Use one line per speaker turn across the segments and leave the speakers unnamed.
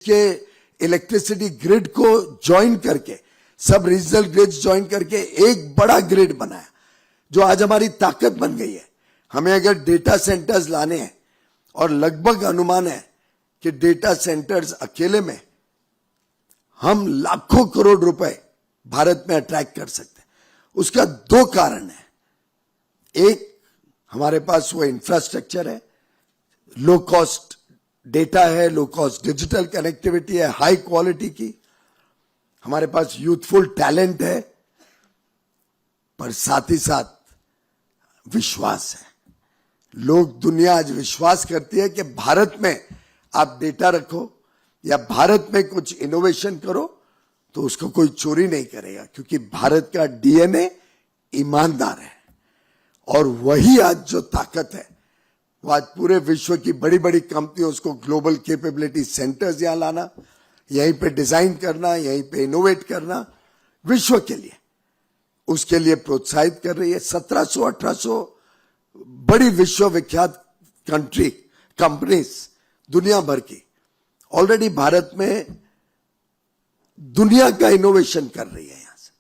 के electricity grid को join करके, सब रीजनल ग्रिड ज्वाइन करके एक बड़ा ग्रिड बनाया, जो आज हमारी ताकत बन गई है। हमें अगर डेटा सेंटर्स लाने हैं, और लगभग अनुमान है कि डेटा सेंटर्स अकेले में हम लाखों करोड़ रुपए भारत में अट्रैक्ट कर सकते हैं। उसका दो कारण है। एक, हमारे पास वो इंफ्रास्ट्रक्चर है, लो कॉस्ट डेटा है, लो कॉस्ट डिजिटल कनेक्टिविटी है, हाई क्वालिटी की, हमारे पास यूथफुल टैलेंट है, पर साथ ही साथ विश्वास है। लोग, दुनिया आज विश्वास करती है कि भारत में आप डेटा रखो या भारत में कुछ इनोवेशन करो तो उसको कोई चोरी नहीं करेगा, क्योंकि भारत का डीएनए ईमानदार है। और वही आज जो ताकत है, वो आज पूरे विश्व की बड़ी बड़ी कंपनियों को ग्लोबल कैपेबिलिटी सेंटर्स यहां लाना, यहीं पे डिजाइन करना, यहीं पे इनोवेट करना, विश्व के लिए, उसके लिए प्रोत्साहित कर रही है। 1700-1800 बड़ी विश्वविख्यात कंपनीज दुनिया भर की ऑलरेडी भारत में दुनिया का इनोवेशन कर रही है यहां से।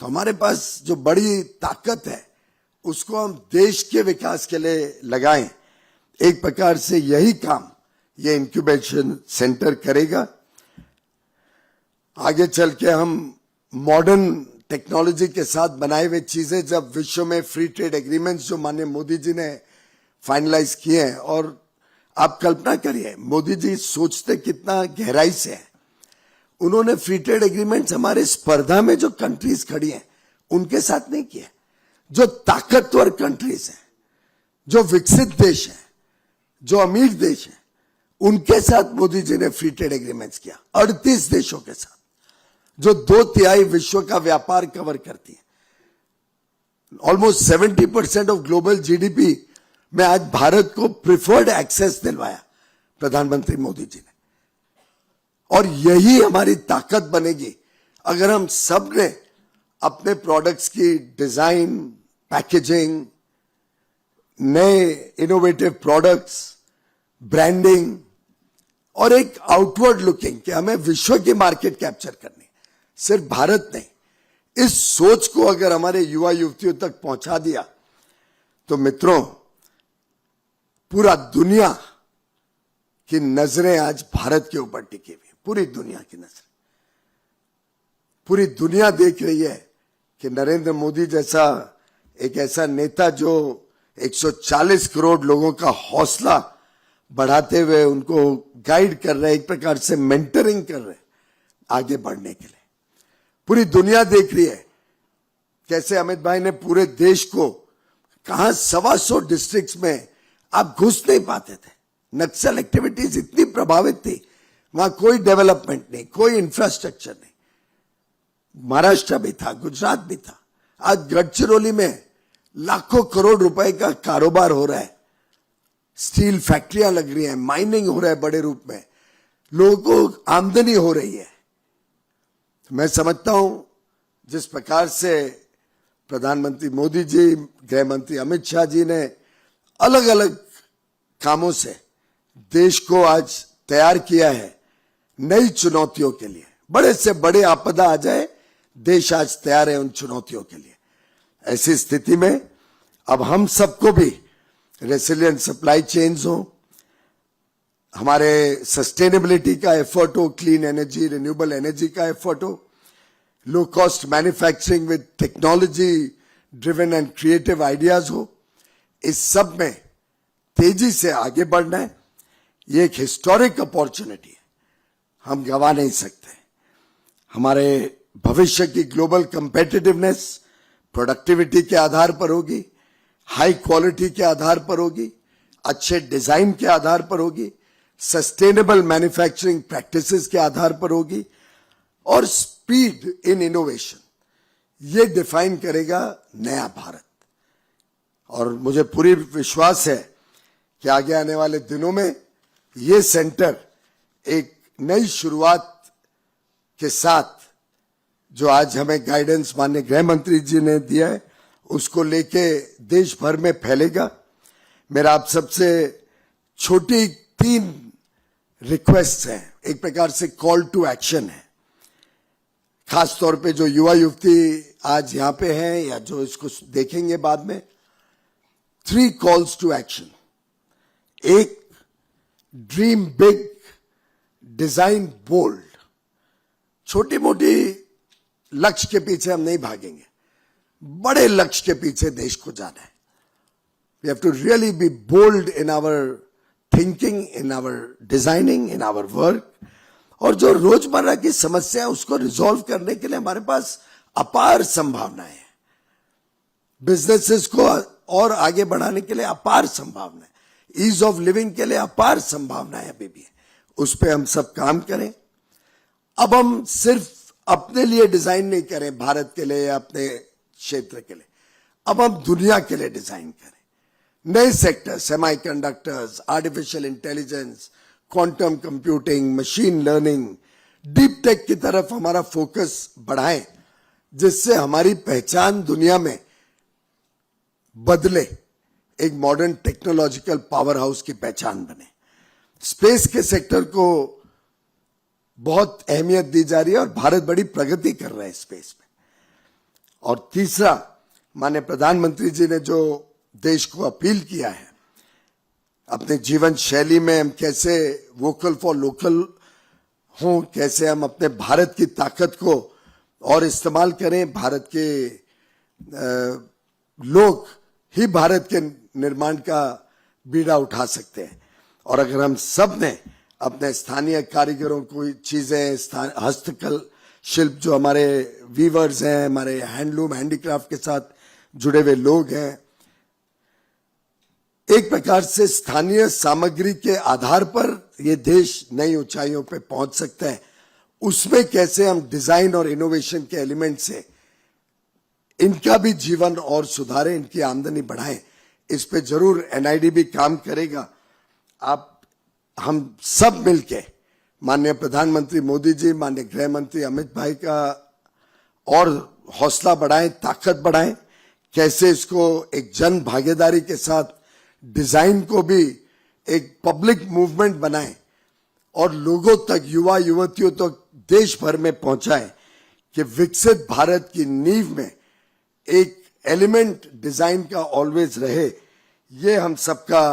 तो हमारे पास जो बड़ी ताकत है उसको हम देश के विकास के लिए लगाएं। एक प्रकार से यही काम ये इंक्यूबेशन सेंटर करेगा। आगे चल के हम मॉडर्न टेक्नोलॉजी के साथ बनाए हुए चीजें, जब विश्व में फ्री ट्रेड एग्रीमेंट्स जो माननीय मोदी जी ने फाइनलाइज किए हैं, और आप कल्पना करिए मोदी जी सोचते कितना गहराई से है। उन्होंने फ्री ट्रेड एग्रीमेंट्स हमारे स्पर्धा में जो कंट्रीज खड़ी हैं उनके साथ नहीं किए। जो ताकतवर कंट्रीज हैं, जो विकसित देश हैं, जो अमीर देश हैं, उनके साथ मोदी जी ने फ्री ट्रेड एग्रीमेंट्स किया। 38 देशों के साथ, जो 2/3 विश्व का व्यापार कवर करती है। ऑलमोस्ट 70% ऑफ ग्लोबल जीडीपी में आज भारत को प्रिफर्ड एक्सेस दिलवाया प्रधानमंत्री मोदी जी ने। और यही हमारी ताकत बनेगी अगर हम सब ने अपने प्रोडक्ट्स की डिजाइन, पैकेजिंग, नए इनोवेटिव प्रोडक्ट्स, ब्रांडिंग और एक आउटवर्ड लुकिंग कि हमें विश्व की मार्केट कैप्चर करनी, सिर्फ भारत नहीं, इस सोच को अगर हमारे युवा युवतियों तक पहुंचा दिया तो मित्रों, पूरा दुनिया की नजरें आज भारत के ऊपर टिकी हुई, पूरी दुनिया की नजरें, पूरी दुनिया देख रही है कि नरेंद्र मोदी जैसा एक ऐसा नेता जो 140 करोड़ लोगों का हौसला बढ़ाते हुए उनको गाइड कर रहे, एक प्रकार से मेंटरिंग कर रहे आगे बढ़ने के लिए। पूरी दुनिया देख रही है कैसे अमित भाई ने पूरे देश को, कहां 125 डिस्ट्रिक्ट्स में आप घुस नहीं पाते थे, नक्सल एक्टिविटीज इतनी प्रभावित थी, वहां कोई डेवलपमेंट नहीं, कोई इंफ्रास्ट्रक्चर नहीं। महाराष्ट्र भी था, गुजरात भी था। आज गढ़चिरौली में लाखों करोड़ रुपए का कारोबार हो रहा है, स्टील फैक्ट्रियां लग रही हैं, माइनिंग हो रहा है बड़े रूप में, लोगों को आमदनी हो रही है। मैं समझता हूं जिस प्रकार से प्रधानमंत्री मोदी जी, गृह मंत्री अमित शाह जी ने अलग अलग कामों से देश को आज तैयार किया है नई चुनौतियों के लिए। बड़े से बड़े आपदा आ जाए, देश आज तैयार है उन चुनौतियों के लिए। ऐसी स्थिति में अब हम सबको भी रेसिलिएंट सप्लाई चेन्स हो, हमारे सस्टेनेबिलिटी का एफर्ट हो, क्लीन एनर्जी, रिन्यूएबल एनर्जी का एफर्ट हो, low cost manufacturing with technology driven and creative ideas हो, इस सब में तेजी से आगे बढ़ना है। ये एक हिस्टोरिक अपॉर्चुनिटी है, हम गवा नहीं सकते। हमारे भविष्य की ग्लोबल कंपेटिटिवनेस प्रोडक्टिविटी के आधार पर होगी, हाई क्वालिटी के आधार पर होगी, अच्छे डिजाइन के आधार पर होगी, सस्टेनेबल मैन्युफैक्चरिंग प्रैक्टिसेस के आधार पर होगी, और स्पीड इन इनोवेशन, ये डिफाइन करेगा नया भारत। और मुझे पूरी विश्वास है कि आगे आने वाले दिनों में ये सेंटर एक नई शुरुआत के साथ, जो आज हमें गाइडेंस माननीय गृह मंत्री जी ने दिया है, उसको लेके देश भर में फैलेगा। मेरा आप सबसे छोटी 3 रिक्वेस्ट हैं। एक प्रकार से कॉल टू एक्शन है, खास तौर पे जो युवा युवती आज यहां पे हैं या जो इसको देखेंगे बाद में। 3 कॉल्स टू एक्शन। एक, ड्रीम बिग, डिजाइन बोल्ड। छोटी मोटी लक्ष्य के पीछे हम नहीं भागेंगे, बड़े लक्ष्य के पीछे देश को जाना है। We have to really be bold in our thinking, in our designing, in our work. और जो रोजमर्रा की समस्या है उसको रिजॉल्व करने के लिए हमारे पास अपार संभावनाएं हैं। बिजनेसेस को और आगे बढ़ाने के लिए अपार संभावनाएं, ईज ऑफ लिविंग के लिए अपार संभावनाएं अभी भी है। उस पर हम सब काम करें। अब हम सिर्फ अपने लिए डिजाइन नहीं करें, भारत के लिए या अपने क्षेत्र के लिए, अब हम दुनिया के लिए डिजाइन करें। नए sector, semi conductors, artificial intelligence, quantum computing, machine learning, deep tech की तरफ हमारा फोकस बढ़ाएं, जिससे हमारी पहचान दुनिया में बदले, एक मॉडर्न टेक्नोलॉजिकल पावर हाउस की पहचान बने। स्पेस के सेक्टर को बहुत अहमियत दी जा रही है और भारत बड़ी प्रगति कर रहा है स्पेस में। और तीसरा, माननीय प्रधानमंत्री जी ने जो देश को अपील किया है, अपने जीवन शैली में हम कैसे वोकल फॉर लोकल हों, कैसे हम अपने भारत की ताकत को और इस्तेमाल करें, भारत के लोग ही भारत के निर्माण का बीड़ा उठा सकते हैं। और अगर हम सब ने अपने स्थानीय कारीगरों को चीजें, हस्तकला शिल्प, जो हमारे वीवर्स हैं, हमारे हैंडलूम हैंडीक्राफ्ट के साथ जुड़े हुए लोग हैं, एक प्रकार से स्थानीय सामग्री के आधार पर ये देश नई ऊंचाइयों पे पहुंच सकता है। उसमें कैसे हम डिजाइन और इनोवेशन के एलिमेंट से इनका भी जीवन और सुधारें, इनकी आमदनी बढ़ाएं, इस पे जरूर एनआईडी भी काम करेगा। आप हम सब मिलके माननीय प्रधानमंत्री मोदी जी, माननीय गृह मंत्री अमित भाई का और हौसला बढ़ाएं, ताकत बढ़ाएं, कैसे इसको एक जन भागीदारी के साथ डिजाइन को भी एक पब्लिक मूवमेंट बनाएं और लोगों तक, युवा युवतियों तक देश भर में पहुंचाएं कि विकसित भारत की नींव में एक एलिमेंट डिजाइन का ऑलवेज रहे। ये हम सबका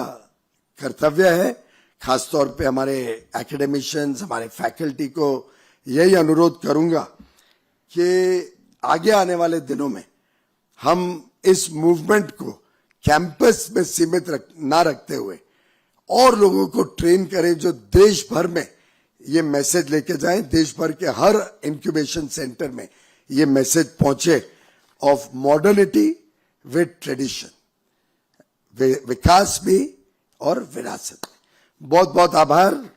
कर्तव्य है। खासतौर पे हमारे एकेडमिशियंस, हमारे फैकल्टी को यही अनुरोध करूंगा कि आगे आने वाले दिनों में हम इस मूवमेंट को कैंपस में सीमित ना रखते हुए और लोगों को ट्रेन करें, जो देश भर में ये मैसेज लेके जाएं, देश भर के हर इंक्यूबेशन सेंटर में ये मैसेज पहुंचे ऑफ मॉडर्निटी विद ट्रेडिशन, विकास भी और विरासत। बहुत बहुत आभार।